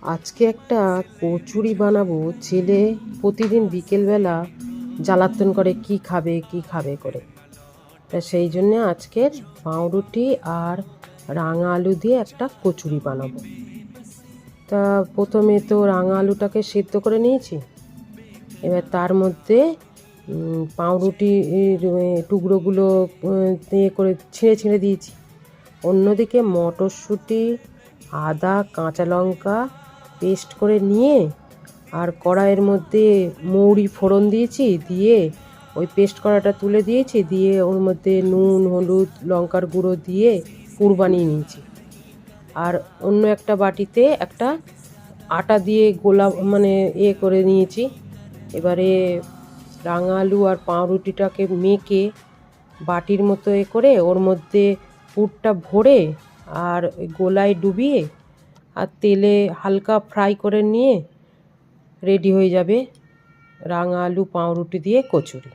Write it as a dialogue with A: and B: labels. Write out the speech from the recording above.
A: আজকে একটা কচুরি বানাবো। ছেলে প্রতিদিন বিকেলবেলা জ্বালাতন করে কি খাবে কি খাবে করে। তা সেই জন্য আজকের পাউরুটি আর রাঙা আলু দিয়ে একটা কচুরি বানাবো। তা প্রথমে তো রাঙা আলুটাকে সেদ্ধ করে নিয়েছি। এবার তার মধ্যে পাউরুটির টুকরোগুলো ইয়ে করে ছিঁড়ে ছিঁড়ে দিয়েছি। অন্যদিকে মটরশুঁটি, আদা, কাঁচা লঙ্কা পেস্ট করে নিয়ে আর কড়াইয়ের মধ্যে মৌরি ফোড়ন দিয়েছি, দিয়ে ওই পেস্ট করাটা তুলে দিয়েছি, দিয়ে ওর মধ্যে নুন, হলুদ, লঙ্কার গুঁড়ো দিয়ে পুর বানিয়ে নিয়েছি। আর অন্য একটা বাটিতে একটা আটা দিয়ে গোলা করে নিয়েছি। এবারে রাঙা আলু আর পাউরুটিটাকে মেখে বাটির মতো করে ওর মধ্যে পুরটা ভরে আর গোলায় ডুবিয়ে আর তেলে হালকা ফ্রাই করে নিয়ে রেডি হয়ে যাবে রাঙা আলু পাউরুটি দিয়ে কচুরি।